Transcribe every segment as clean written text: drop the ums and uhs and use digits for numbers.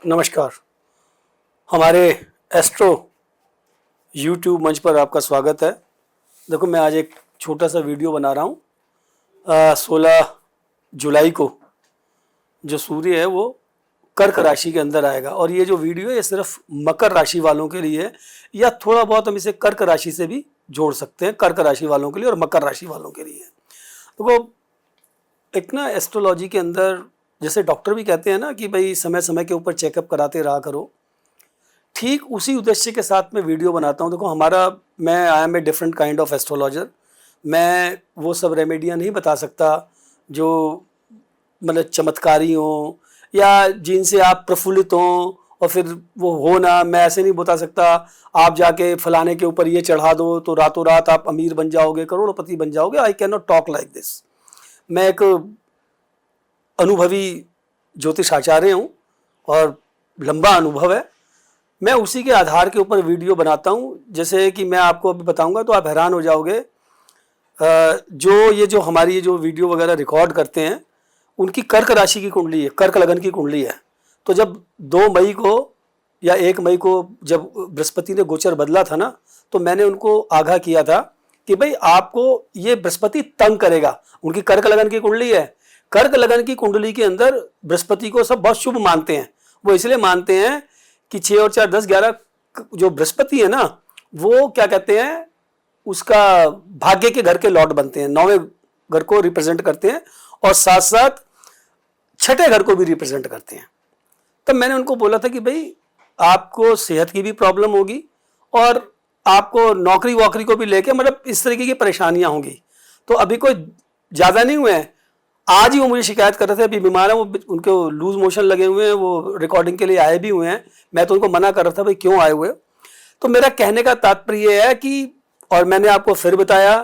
नमस्कार। हमारे astro YouTube मंच पर आपका स्वागत है। देखो, मैं आज एक छोटा सा वीडियो बना रहा हूँ। 16 जुलाई को जो सूर्य है वो कर्क राशि के अंदर आएगा, और ये जो वीडियो है ये सिर्फ मकर राशि वालों के लिए है, या थोड़ा बहुत हम इसे कर्क राशि से भी जोड़ सकते हैं। कर्क राशि वालों के लिए और मकर राशि वालों के लिए। देखो, एक ना एस्ट्रोलॉजी के अंदर जैसे डॉक्टर भी कहते हैं ना कि भाई समय समय के ऊपर चेकअप कराते रहा करो, ठीक उसी उद्देश्य के साथ मैं वीडियो बनाता हूँ। देखो, मैं I am a different kind of astrologer. मैं वो सब रेमेडियाँ नहीं बता सकता जो मतलब चमत्कारी हों या जिनसे आप प्रफुल्लित हों और फिर वो हो ना। मैं ऐसे नहीं बता सकता आप जाके फलाने के ऊपर ये चढ़ा दो तो रातों रात आप अमीर बन जाओगे, करोड़पति बन जाओगे। I can not talk like this. मैं एक अनुभवी ज्योतिष आचार्य हूँ और लंबा अनुभव है। मैं उसी के आधार के ऊपर वीडियो बनाता हूँ। जैसे कि मैं आपको अभी बताऊंगा तो आप हैरान हो जाओगे। जो हमारी जो वीडियो वगैरह रिकॉर्ड करते हैं उनकी कर्क राशि की कुंडली है, कर्क लगन की कुंडली है। तो जब 2 मई को या 1 मई को जब बृहस्पति ने गोचर बदला था ना, तो मैंने उनको आगाह किया था कि भाई आपको ये बृहस्पति तंग करेगा। उनकी कर्क लगन की कुंडली है। कर्क लगन की कुंडली के अंदर बृहस्पति को सब बहुत शुभ मानते हैं। वो इसलिए मानते हैं कि 6 और 4 10 11 जो बृहस्पति है ना, वो क्या कहते हैं, उसका भाग्य के घर के लॉर्ड बनते हैं। 9वें घर को रिप्रेजेंट करते हैं और साथ साथ 6ठे घर को भी रिप्रेजेंट करते हैं। तब मैंने उनको बोला था कि भाई आपको सेहत की भी प्रॉब्लम होगी और आपको नौकरी वोकरी को भी लेके मतलब इस तरीके की परेशानियां होंगी। तो अभी कोई ज़्यादा नहीं हुए हैं। आज ही वो मुझे शिकायत कर रहे थे, अभी बीमार है वो, उनको लूज मोशन लगे हुए हैं, वो रिकॉर्डिंग के लिए आए भी हुए हैं। मैं तो उनको मना कर रहा था भाई क्यों आए हुए। तो मेरा कहने का तात्पर्य है कि, और मैंने आपको फिर बताया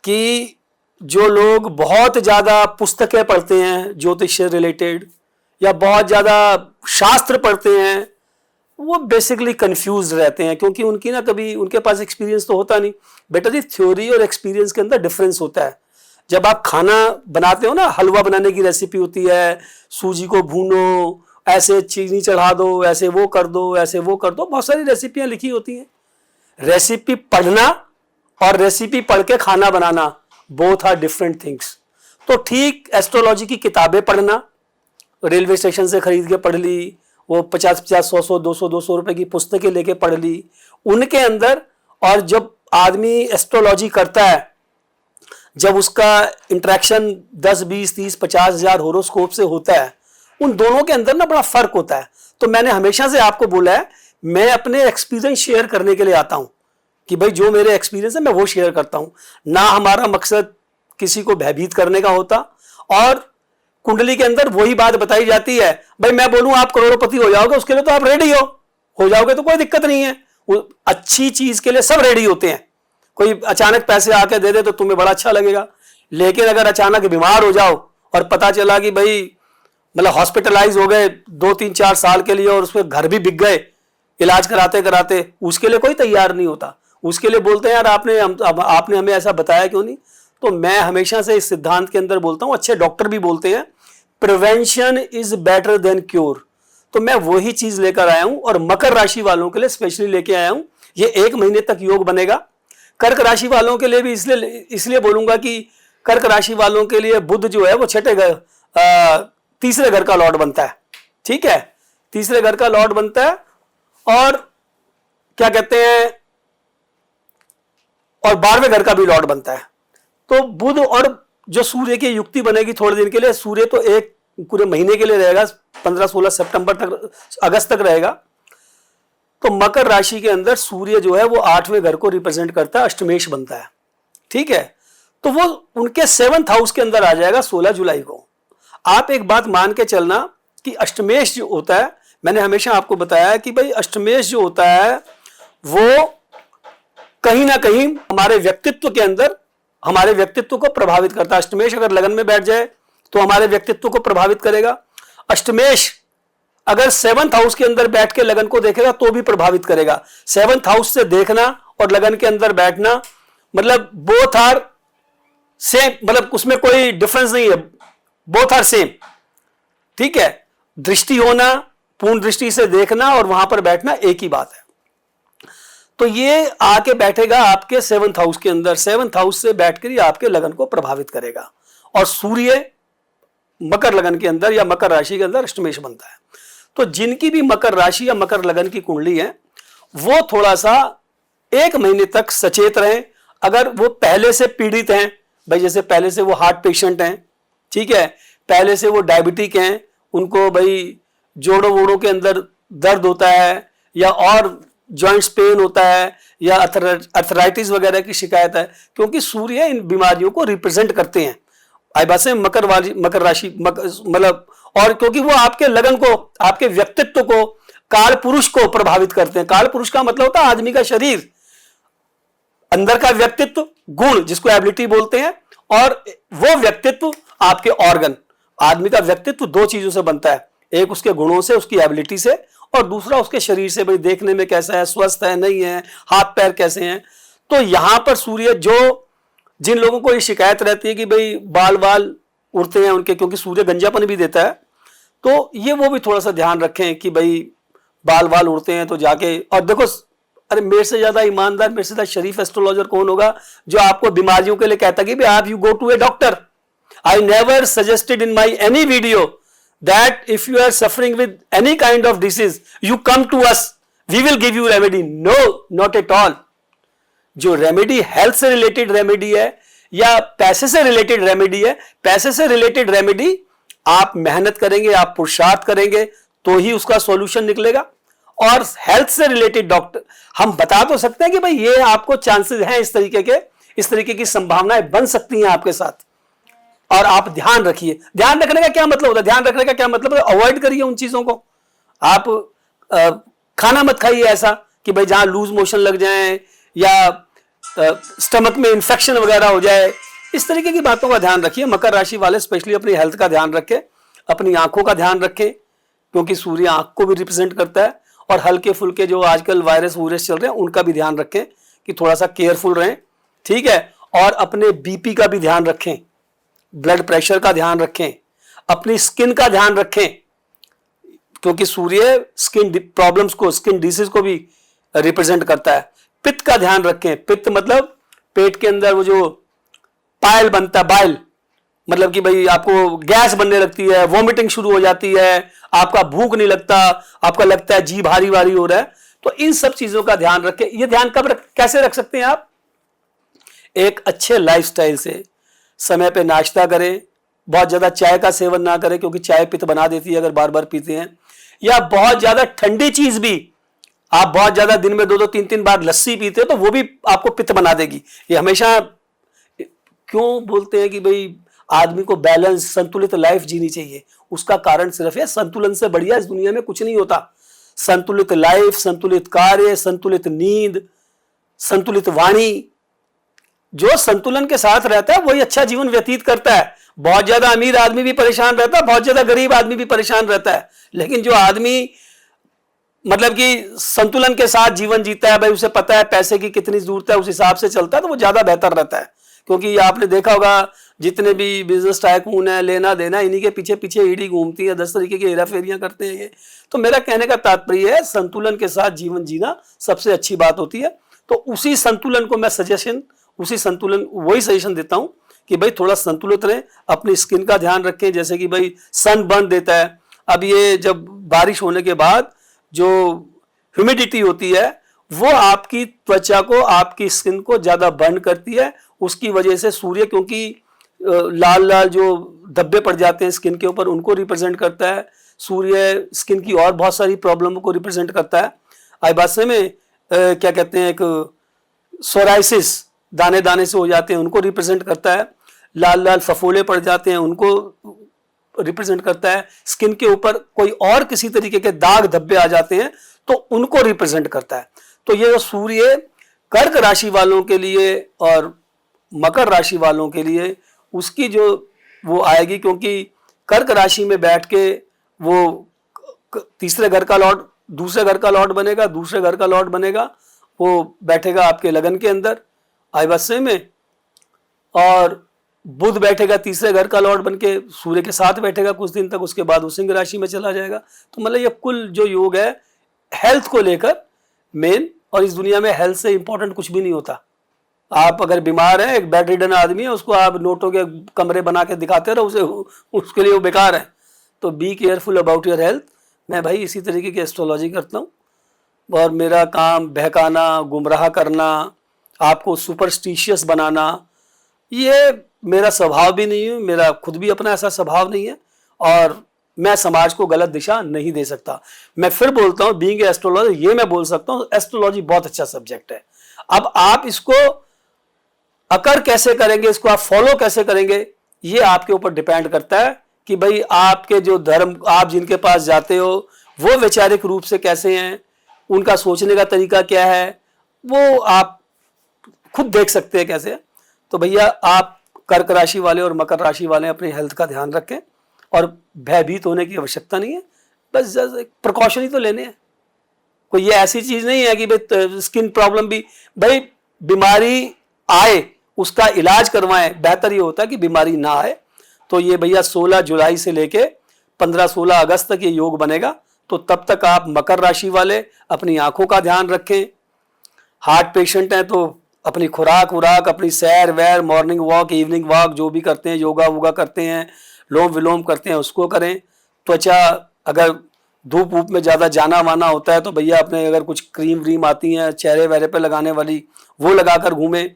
कि जो लोग बहुत ज़्यादा पुस्तकें पढ़ते हैं ज्योतिष से रिलेटेड या बहुत ज़्यादा शास्त्र पढ़ते हैं, वो बेसिकली कंफ्यूज रहते हैं, क्योंकि उनकी ना कभी उनके पास एक्सपीरियंस तो होता नहीं। बेटा जी, थ्योरी और एक्सपीरियंस के अंदर डिफरेंस होता है। जब आप खाना बनाते हो ना, हलवा बनाने की रेसिपी होती है, सूजी को भूनो, ऐसे चीनी चढ़ा दो, ऐसे वो कर दो, ऐसे वो कर दो, बहुत सारी रेसिपियां लिखी होती हैं। रेसिपी पढ़ना और रेसिपी पढ़ के खाना बनाना बोथ आर डिफरेंट थिंग्स। तो ठीक एस्ट्रोलॉजी की किताबें पढ़ना, रेलवे स्टेशन से खरीद के पढ़ ली, वो 50-50 100-100 200-200 रुपए की पुस्तकें लेके पढ़ ली, उनके अंदर। और जब आदमी एस्ट्रोलॉजी करता है, जब उसका इंटरेक्शन 10 20 30 50 हजार होरोस्कोप से होता है, उन दोनों के अंदर ना बड़ा फर्क होता है। तो मैंने हमेशा से आपको बोला है, मैं अपने एक्सपीरियंस शेयर करने के लिए आता हूं कि भाई जो मेरे एक्सपीरियंस है मैं वो शेयर करता हूं। ना हमारा मकसद किसी को भयभीत करने का होता, और कुंडली के अंदर वही बात बताई जाती है। भाई मैं बोलूं आप करोड़पति हो जाओगे, उसके लिए तो आप रेडी हो जाओगे, तो कोई दिक्कत नहीं है। अच्छी चीज के लिए सब रेडी होते हैं। कोई अचानक पैसे आके दे दे तो तुम्हें बड़ा अच्छा लगेगा, लेकिन अगर अचानक बीमार हो जाओ और पता चला कि भाई मतलब हॉस्पिटलाइज हो गए 2-3-4 साल के लिए और उसमें घर भी बिक गए इलाज कराते कराते, उसके लिए कोई तैयार नहीं होता। उसके लिए बोलते हैं यार आपने हमें ऐसा बताया क्यों नहीं। तो मैं हमेशा से इस सिद्धांत के अंदर बोलता हूं, अच्छे डॉक्टर भी बोलते हैं, prevention is better than cure. तो मैं वही चीज लेकर आया हूं और मकर राशि वालों के लिए स्पेशली लेके आया हूं। ये 1 महीने तक योग बनेगा। कर्क राशि वालों के लिए भी इसलिए बोलूंगा कि कर्क राशि वालों के लिए बुध जो है वो 6ठे घर, तीसरे घर का लॉर्ड बनता है। ठीक है, तीसरे घर का लॉर्ड बनता है, और क्या कहते हैं, और 12वें घर का भी लॉर्ड बनता है। तो बुध और जो सूर्य की युक्ति बनेगी थोड़े दिन के लिए, सूर्य तो एक पूरे महीने के लिए रहेगा, 15-16 सितंबर तक, अगस्त तक रहेगा। तो मकर राशि के अंदर सूर्य जो है वो 8वें घर को रिप्रेजेंट करता है, अष्टमेश बनता है। ठीक है, तो वो उनके 7th हाउस के अंदर आ जाएगा 16 जुलाई को। आप एक बात मान के चलना कि अष्टमेश जो होता है, मैंने हमेशा आपको बताया कि भाई अष्टमेश जो होता है वो कहीं ना कहीं हमारे व्यक्तित्व के अंदर हमारे व्यक्तित्व को प्रभावित करता है। अष्टमेश अगर लगन में बैठ जाए तो हमारे व्यक्तित्व को प्रभावित करेगा। अष्टमेश अगर 7th हाउस के अंदर बैठ के लगन को देखेगा तो भी प्रभावित करेगा। 7th हाउस से देखना और लगन के अंदर बैठना मतलब बोथ आर सेम, मतलब उसमें कोई डिफरेंस नहीं है, बोथ आर सेम। ठीक है, दृष्टि होना, पूर्ण दृष्टि से देखना और वहां पर बैठना एक ही बात है। तो ये आके बैठेगा आपके 7th हाउस के अंदर, 7th हाउस से बैठकर ही आपके लगन को प्रभावित करेगा। और सूर्य मकर लगन के अंदर या मकर राशि के अंदर अष्टमेश बनता है। तो जिनकी भी मकर राशि या मकर लगन की कुंडली है वो थोड़ा सा 1 महीने तक सचेत रहें। अगर वो पहले से पीड़ित हैं, भाई जैसे पहले से वो हार्ट पेशेंट हैं, ठीक है, पहले से वो डायबिटिक हैं, उनको भाई जोड़ों वोड़ों के अंदर दर्द होता है या और जॉइंट्स पेन होता है या अर्थराइटिस वगैरह की शिकायत है, क्योंकि सूर्य इन बीमारियों को रिप्रेजेंट करते हैं। आई बात से मकर राशि मतलब, और क्योंकि वो आपके लगन को, आपके व्यक्तित्व को, काल पुरुष को प्रभावित करते हैं। काल पुरुष का मतलब होता है आदमी का शरीर, अंदर का व्यक्तित्व, गुण जिसको एबिलिटी बोलते हैं, और वो व्यक्तित्व आपके ऑर्गन। आदमी का व्यक्तित्व 2 चीजों से बनता है, एक उसके गुणों से, उसकी एबिलिटी से, और दूसरा उसके शरीर से, भाई देखने में कैसा है, स्वस्थ है नहीं है, हाथ पैर कैसे हैं। तो यहां पर सूर्य, जो जिन लोगों को ये शिकायत रहती है कि भाई बाल बाल उड़ते हैं उनके, क्योंकि सूर्य गंजापन भी देता है, तो ये वो भी थोड़ा सा ध्यान रखें कि भाई बाल बाल उड़ते हैं तो जाके, और देखो अरे मेरे से ज्यादा ईमानदार, मेरे से ज्यादा शरीफ एस्ट्रोलॉजर कौन होगा जो आपको बीमारियों के लिए कहता कि भाई आप you go to a doctor. I never suggested in my any video that if you are suffering with any kind of disease you come to us, we will give you remedy. No, not at all. जो remedy health से related remedy है या पैसे से related remedy है, पैसे से related remedy आप मेहनत करेंगे, आप पुरुषार्थ करेंगे तो ही उसका सॉल्यूशन निकलेगा। और हेल्थ से रिलेटेड डॉक्टर हम बता तो सकते हैं कि भाई ये आपको चांसेस हैं, इस तरीके की संभावनाएं बन सकती हैं आपके साथ, और आप ध्यान रखिए। ध्यान रखने का क्या मतलब होता है? ध्यान रखने का क्या मतलब है? अवॉइड करिए उन चीजों को। आप खाना मत खाइए ऐसा कि भाई जहां लूज मोशन लग जाए या स्टमक में इंफेक्शन वगैरह हो जाए, इस तरीके की बातों का ध्यान रखिए। मकर राशि वाले स्पेशली अपनी हेल्थ का ध्यान रखें, अपनी आंखों का ध्यान रखें, क्योंकि सूर्य आंख को भी रिप्रेजेंट करता है। और हल्के फुल्के जो आजकल वायरस चल रहे हैं उनका भी ध्यान रखें कि थोड़ा सा केयरफुल रहें, ठीक है। और अपने बीपी का भी ध्यान रखें, ब्लड प्रेशर का ध्यान रखें, अपनी स्किन का ध्यान रखें, क्योंकि सूर्य स्किन प्रॉब्लम्स को, स्किन डिसीज को भी रिप्रेजेंट करता है। पित्त का ध्यान रखें, पित्त मतलब पेट के अंदर वो जो पायल बनता है, बाइल मतलब कि भाई आपको गैस बनने लगती है, वॉमिटिंग शुरू हो जाती है, आपका भूख नहीं लगता, आपका लगता है जी भारी भारी हो रहा है। तो इन सब चीजों का ध्यान रखें। ये ध्यान कैसे रख सकते हैं आप? एक अच्छे लाइफस्टाइल से, समय पे नाश्ता करें, बहुत ज्यादा चाय का सेवन ना करें क्योंकि चाय पित्त बना देती है अगर बार बार पीते हैं, या बहुत ज्यादा ठंडी चीज भी, आप बहुत ज्यादा दिन में 2-2 3-3 बार लस्सी पीते हो तो वो भी आपको पित्त बना देगी। ये हमेशा क्यों बोलते हैं कि भाई आदमी को बैलेंस, संतुलित लाइफ जीनी चाहिए, उसका कारण सिर्फ है संतुलन से बढ़िया इस दुनिया में कुछ नहीं होता। संतुलित लाइफ, संतुलित कार्य, संतुलित नींद, संतुलित वाणी, जो संतुलन के साथ रहता है वही अच्छा जीवन व्यतीत करता है। बहुत ज्यादा अमीर आदमी भी परेशान रहता है, बहुत ज्यादा गरीब आदमी भी परेशान रहता है, लेकिन जो आदमी मतलब कि संतुलन के साथ जीवन जीता है, भाई उसे पता है पैसे की कितनी जरूरत है, उस हिसाब से चलता है, तो वो ज्यादा बेहतर रहता है। क्योंकि आपने देखा होगा जितने भी बिजनेस टाइकून है, लेना देना, इन्हीं के पीछे पीछे ईडी घूमती है, 10 तरीके की हेरा फेरियां करते हैं ये। तो मेरा कहने का तात्पर्य है संतुलन के साथ जीवन जीना सबसे अच्छी बात होती है। तो उसी संतुलन को मैं वही सजेशन देता हूं कि भाई थोड़ा संतुलित रहें, अपनी स्किन का ध्यान रखें, जैसे कि भाई सन बर्न देता है। अब ये जब बारिश होने के बाद जो ह्यूमिडिटी होती है वो आपकी त्वचा को, आपकी स्किन को ज्यादा बर्न करती है। उसकी वजह से सूर्य, क्योंकि लाल लाल जो धब्बे पड़ जाते हैं स्किन के ऊपर, उनको रिप्रेजेंट करता है। सूर्य स्किन की और बहुत सारी प्रॉब्लमों को रिप्रेजेंट करता है। आईबासे में क्या कहते हैं, एक सोराइसिस, दाने दाने से हो जाते हैं, उनको रिप्रेजेंट करता है। लाल लाल फफोले पड़ जाते हैं, उनको रिप्रेजेंट करता है। स्किन के ऊपर कोई और किसी तरीके के दाग धब्बे आ जाते हैं तो उनको रिप्रेजेंट करता है। तो ये सूर्य कर्क राशि वालों के लिए और मकर राशि वालों के लिए उसकी जो वो आएगी, क्योंकि कर्क राशि में बैठ के वो तीसरे घर का लॉर्ड दूसरे घर का लॉर्ड बनेगा, दूसरे घर का लॉर्ड बनेगा, वो बैठेगा आपके लगन के अंदर आयवस्य में, और बुध बैठेगा तीसरे घर का लॉर्ड बन के सूर्य के साथ बैठेगा कुछ दिन तक, उसके बाद वो सिंह राशि में चला जाएगा। तो मतलब ये कुल जो योग है हेल्थ को लेकर मेन, और इस दुनिया में हेल्थ से इंपॉर्टेंट कुछ भी नहीं होता। आप अगर बीमार हैं, एक बेड रिडन आदमी है, उसको आप नोटों के कमरे बना के दिखाते रहो, उसके लिए वो बेकार है। तो be careful about your health. मैं भाई इसी तरीके की एस्ट्रोलॉजी करता हूँ और मेरा काम बहकाना, गुमराह करना, आपको सुपरस्टिशियस बनाना, ये मेरा स्वभाव भी नहीं है, मेरा खुद भी अपना ऐसा स्वभाव नहीं है, और मैं समाज को गलत दिशा नहीं दे सकता। मैं फिर बोलता हूँ, बीइंग एस्ट्रोलॉजर ये मैं बोल सकता हूँ, एस्ट्रोलॉजी बहुत अच्छा सब्जेक्ट है। अब आप इसको अकर कैसे करेंगे, इसको आप फॉलो कैसे करेंगे, ये आपके ऊपर डिपेंड करता है कि भाई आपके जो धर्म, आप जिनके पास जाते हो वो वैचारिक रूप से कैसे हैं, उनका सोचने का तरीका क्या है, वो आप खुद देख सकते हैं कैसे। तो भैया आप कर्क राशि वाले और मकर राशि वाले अपनी हेल्थ का ध्यान रखें, और भयभीत होने की आवश्यकता नहीं है, बस प्रिकॉशन ही तो लेने हैं। कोई ये ऐसी चीज नहीं है कि भाई स्किन प्रॉब्लम भी, भाई बीमारी आए उसका इलाज करवाएं, बेहतर ये होता है कि बीमारी ना आए। तो ये भैया 16 जुलाई से लेके 15-16 अगस्त तक ये योग बनेगा। तो तब तक आप मकर राशि वाले अपनी आंखों का ध्यान रखें, हार्ट पेशेंट हैं तो अपनी खुराक उराक, अपनी सैर वैर, मॉर्निंग वॉक, इवनिंग वॉक जो भी करते हैं, योगा वोगा करते हैं, लोम विलोम करते हैं, उसको करें। त्वचा, अगर धूप वूप में ज़्यादा जाना वाना होता है तो भैया अपने अगर कुछ क्रीम व्रीम आती हैं चेहरे वहरे पे लगाने वाली, वो लगाकर घूमें।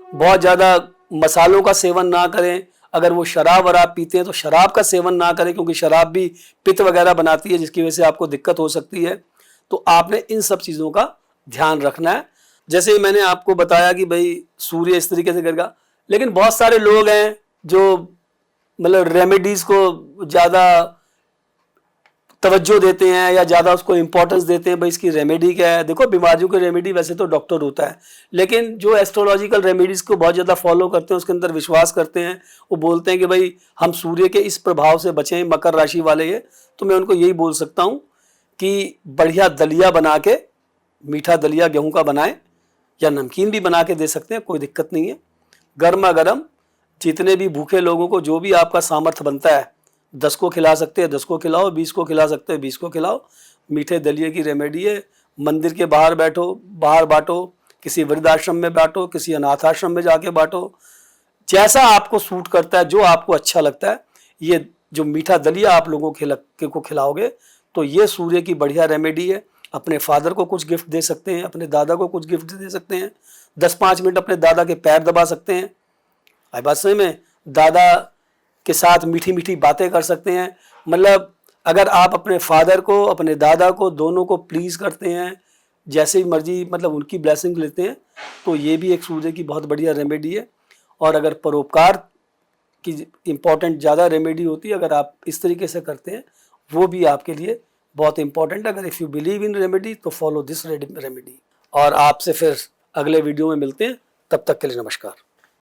बहुत ज़्यादा मसालों का सेवन ना करें। अगर वो शराब वराब पीते हैं तो शराब का सेवन ना करें, क्योंकि शराब भी पित्त वगैरह बनाती है, जिसकी वजह से आपको दिक्कत हो सकती है। तो आपने इन सब चीज़ों का ध्यान रखना है। जैसे मैंने आपको बताया कि भाई सूर्य इस तरीके से करेगा, लेकिन बहुत सारे लोग हैं जो मतलब रेमेडीज़ को ज़्यादा तवज्जो देते हैं या ज़्यादा उसको इंपॉर्टेंस देते हैं, भाई इसकी रेमेडी क्या है। देखो, बीमारियों की रेमेडी वैसे तो डॉक्टर होता है, लेकिन जो एस्ट्रोलॉजिकल रेमेडीज़ को बहुत ज़्यादा फॉलो करते हैं, उसके अंदर विश्वास करते हैं, वो बोलते हैं कि भाई हम सूर्य के इस प्रभाव से बचें, मकर राशि वाले ये। तो मैं उनको यही बोल सकता हूँ कि बढ़िया दलिया बना के, मीठा दलिया गेहूँ का बनाएं, या नमकीन भी बना के दे सकते हैं, कोई दिक्कत नहीं है। गर्मा गर्म जितने भी भूखे लोगों को जो भी आपका सामर्थ्य बनता है, 10 को खिला सकते हैं 10 को खिलाओ, 20 को खिला सकते हैं 20 को खिलाओ। मीठे दलिए की रेमेडी है। मंदिर के बाहर बैठो, बाहर बांटो, किसी वृद्धाश्रम में बांटो, किसी अनाथ आश्रम में जाके बांटो, जैसा आपको सूट करता है, जो आपको अच्छा लगता है। ये जो मीठा दलिया आप लोगों को खिलाओगे तो ये सूर्य की बढ़िया रेमेडी है। अपने फादर को कुछ गिफ्ट दे सकते हैं, अपने दादा को कुछ गिफ्ट दे सकते हैं, 10-5 मिनट अपने दादा के पैर दबा सकते हैं, आई बात सही में, दादा के साथ मीठी मीठी बातें कर सकते हैं। मतलब अगर आप अपने फादर को, अपने दादा को, दोनों को प्लीज़ करते हैं, जैसे भी मर्जी, मतलब उनकी ब्लेसिंग लेते हैं, तो ये भी एक सूर्य की बहुत बढ़िया रेमेडी है। और अगर परोपकार की इम्पोर्टेंट ज़्यादा रेमेडी होती है, अगर आप इस तरीके से करते हैं, वो भी आपके लिए बहुत इंपॉर्टेंट है। अगर if you believe in remedy तो फॉलो दिस रेमेडी। और आपसे फिर अगले वीडियो में मिलते हैं, तब तक के लिए नमस्कार।